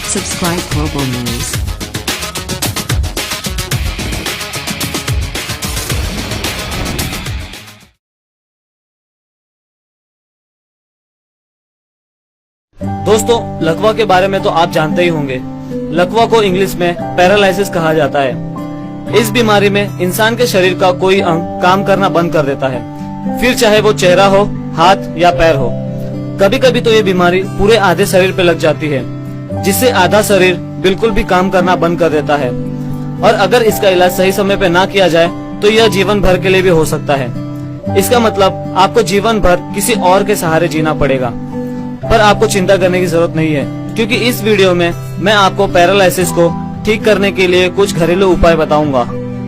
Subscribe Global News. दोस्तों, लकवा के बारे में तो आप जानते ही होंगे। लकवा को इंग्लिश में पैरालिसिस कहा जाता है। इस बीमारी में इंसान के शरीर का कोई अंग काम करना बंद कर देता है, फिर चाहे वो चेहरा हो, हाथ या पैर हो। कभी कभी तो ये बीमारी पूरे आधे शरीर पे लग जाती है, जिससे आधा शरीर बिल्कुल भी काम करना बंद कर देता है। और अगर इसका इलाज सही समय पे ना किया जाए तो यह जीवन भर के लिए भी हो सकता है। इसका मतलब आपको जीवन भर किसी और के सहारे जीना पड़ेगा। पर आपको चिंता करने की जरूरत नहीं है, क्योंकि इस वीडियो में मैं आपको पैरालिसिस को ठीक करने के लिए कुछ घरेलू उपाय बताऊंगा।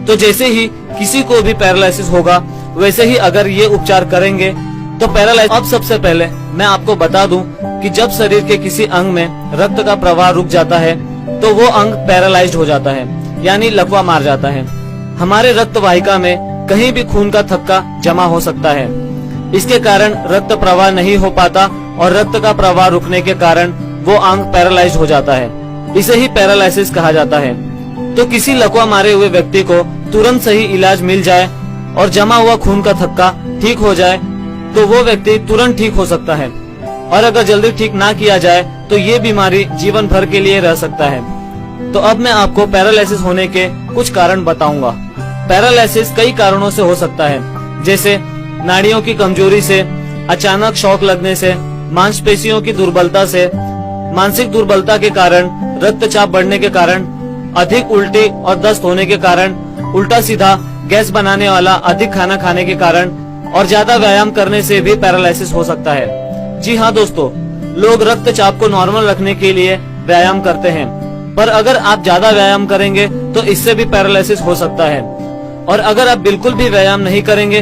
तो जैसे ही किसी को भी पैरालिसिस होगा, वैसे ही अगर ये उपचार करेंगे तो पैरालिसिस। अब सबसे पहले मैं आपको बता दूं कि जब शरीर के किसी अंग में रक्त का प्रवाह रुक जाता है तो वो अंग पैरालाइज्ड हो जाता है, यानी लकवा मार जाता है। हमारे रक्त वाहिका में कहीं भी खून का थक्का जमा हो सकता है। इसके कारण रक्त प्रवाह नहीं हो पाता और रक्त का प्रवाह रुकने के कारण वो अंग पैरालाइज्ड हो जाता है। इसे ही पैरालिसिस कहा जाता है। तो किसी लकवा मारे हुए व्यक्ति को तुरंत सही इलाज मिल जाए और जमा हुआ खून का थक्का ठीक हो जाए तो वो व्यक्ति तुरंत ठीक हो सकता है। और अगर जल्दी ठीक ना किया जाए तो ये बीमारी जीवन भर के लिए रह सकता है। तो अब मैं आपको पैरालिसिस होने के कुछ कारण बताऊंगा। पैरालिसिस कई कारणों से हो सकता है, जैसे नाड़ियों की कमजोरी से, अचानक शॉक लगने से, मांसपेशियों की दुर्बलता से, मानसिक दुर्बलता के कारण, रक्तचाप बढ़ने के कारण, अधिक उल्टी और दस्त होने के कारण, उल्टा सीधा गैस बनाने वाला अधिक खाना खाने के कारण और ज्यादा व्यायाम करने से भी पैरालिसिस हो सकता है। जी हाँ दोस्तों, लोग रक्तचाप को नॉर्मल रखने के लिए व्यायाम करते हैं, पर अगर आप ज्यादा व्यायाम करेंगे तो इससे भी पैरालिसिस हो सकता है। और अगर आप बिल्कुल भी व्यायाम नहीं करेंगे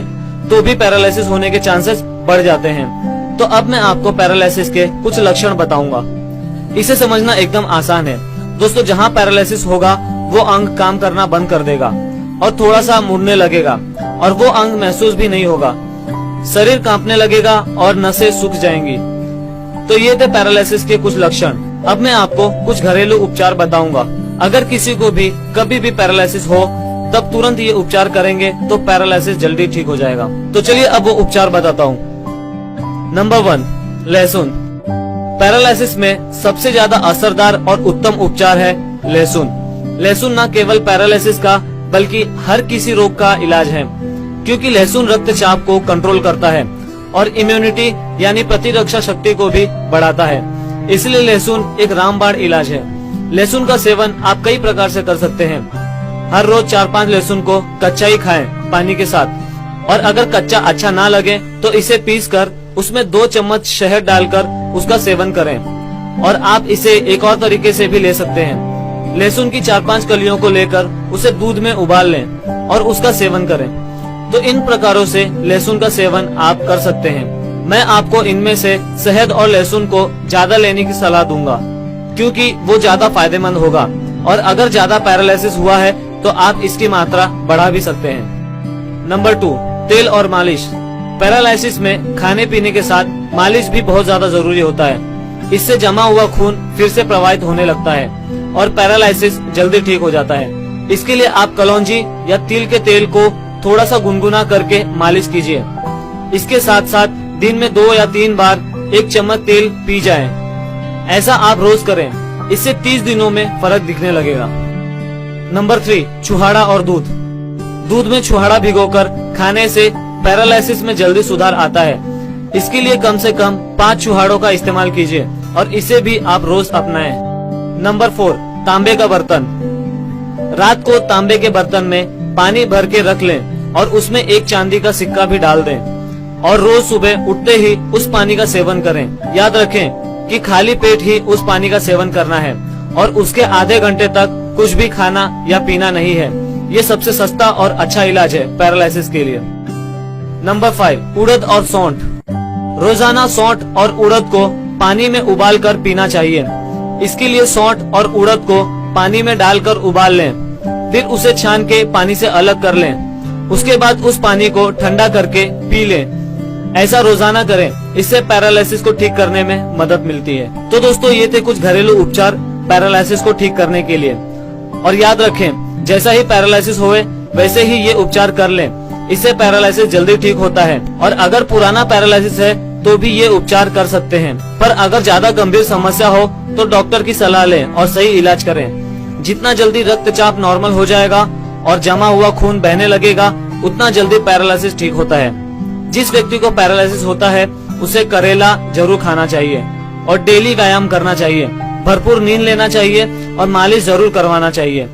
तो भी पैरालिसिस होने के चांसेस बढ़ जाते हैं। तो अब मैं आपको पैरालिसिस के कुछ लक्षण बताऊंगा। इसे समझना एकदम आसान है दोस्तों। जहाँ पैरालिसिस होगा वो अंग काम करना बंद कर देगा और थोड़ा सा मुड़ने लगेगा और वो अंग महसूस भी नहीं होगा। शरीर कांपने लगेगा और नसें सूख जाएंगी। तो ये थे पैरालिसिस के कुछ लक्षण। अब मैं आपको कुछ घरेलू उपचार बताऊंगा। अगर किसी को भी कभी भी पैरालिसिस हो तब तुरंत ये उपचार करेंगे तो पैरालिसिस जल्दी ठीक हो जाएगा। तो चलिए अब वो उपचार बताता हूँ। नंबर 1, लहसुन। पैरालिसिस में सबसे ज्यादा असरदार और उत्तम उपचार है लहसुन। लहसुन न केवल पैरालिसिस का बल्कि हर किसी रोग का इलाज है, क्योंकि लहसुन रक्तचाप को कंट्रोल करता है और इम्यूनिटी यानी प्रतिरक्षा शक्ति को भी बढ़ाता है। इसलिए लहसुन एक रामबाण इलाज है। लहसुन का सेवन आप कई प्रकार से कर सकते हैं। हर रोज 4-5 लहसुन को कच्चा ही खाएं पानी के साथ, और अगर कच्चा अच्छा ना लगे तो इसे पीसकर उसमें 2 चम्मच शहद डालकर उसका सेवन करें। और आप इसे एक और तरीके से भी ले सकते हैं। लहसुन की 4-5 कलियों को लेकर उसे दूध में उबाल लें और उसका सेवन करें। तो इन प्रकारों से लहसुन का सेवन आप कर सकते हैं। मैं आपको इनमें से शहद और लहसुन को ज्यादा लेने की सलाह दूंगा, क्योंकि वो ज्यादा फायदेमंद होगा। और अगर ज्यादा पैरालिसिस हुआ है तो आप इसकी मात्रा बढ़ा भी सकते हैं। नंबर 2, तेल और मालिश। पैरालिसिस में खाने पीने के साथ मालिश भी बहुत ज्यादा जरूरी होता है। इससे जमा हुआ खून फिर से प्रवाहित होने लगता है और पैरालिसिस जल्दी ठीक हो जाता है। इसके लिए आप कलौंजी या तिल के तेल को थोड़ा सा गुनगुना करके मालिश कीजिए। इसके साथ साथ दिन में 2 या 3 बार 1 चम्मच तेल पी जाएं। ऐसा आप रोज करें, इससे 30 दिनों में फर्क दिखने लगेगा। नंबर 3, छुहाड़ा और दूध। दूध में छुहाड़ा भिगोकर खाने से पैरालिसिस में जल्दी सुधार आता है। इसके लिए कम से कम 5 छुहाड़ों का इस्तेमाल कीजिए और इसे भी आप रोज अपनाएं। नंबर 4, तांबे का बर्तन। रात को तांबे के बर्तन में पानी भर के रख लें और उसमें 1 चांदी का सिक्का भी डाल दें और रोज सुबह उठते ही उस पानी का सेवन करें। याद रखें कि खाली पेट ही उस पानी का सेवन करना है और उसके आधे घंटे तक कुछ भी खाना या पीना नहीं है। ये सबसे सस्ता और अच्छा इलाज है पैरालिसिस के लिए। नंबर 5, उड़द और सौंठ। रोजाना सौंठ और उड़द को पानी में उबाल कर पीना चाहिए। इसके लिए सौंठ और उड़द को पानी में डालकर उबाल लें, फिर उसे छान के पानी से अलग कर लें। उसके बाद उस पानी को ठंडा करके पी लें। ऐसा रोजाना करें, इससे पैरालिसिस को ठीक करने में मदद मिलती है। तो दोस्तों, ये थे कुछ घरेलू उपचार पैरालिसिस को ठीक करने के लिए। और याद रखें, जैसा ही पैरालिसिस होए वैसे ही ये उपचार कर लें, इससे पैरालिसिस जल्दी ठीक होता है। और अगर पुराना पैरालिसिस है तो भी ये उपचार कर सकते हैं, पर अगर ज्यादा गंभीर समस्या हो तो डॉक्टर की सलाह लें और सही इलाज करें। जितना जल्दी रक्तचाप नॉर्मल हो जाएगा और जमा हुआ खून बहने लगेगा, उतना जल्दी पैरालिसिस ठीक होता है। जिस व्यक्ति को पैरालिसिस होता है उसे करेला जरूर खाना चाहिए और डेली व्यायाम करना चाहिए, भरपूर नींद लेना चाहिए और मालिश जरूर करवाना चाहिए।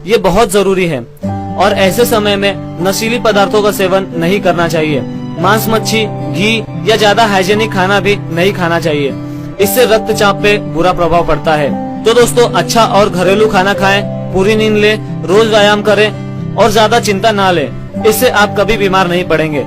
ये बहुत जरूरी है। और ऐसे समय में नशीली पदार्थों का सेवन नहीं करना चाहिए। मांस, मच्छी, घी या ज्यादा हाइजेनिक खाना भी नहीं खाना चाहिए, इससे रक्तचाप पे बुरा प्रभाव पड़ता है। तो दोस्तों, अच्छा और घरेलू खाना खाएं, पूरी नींद लें, रोज व्यायाम करें और ज्यादा चिंता ना लें, इससे आप कभी बीमार नहीं पड़ेंगे।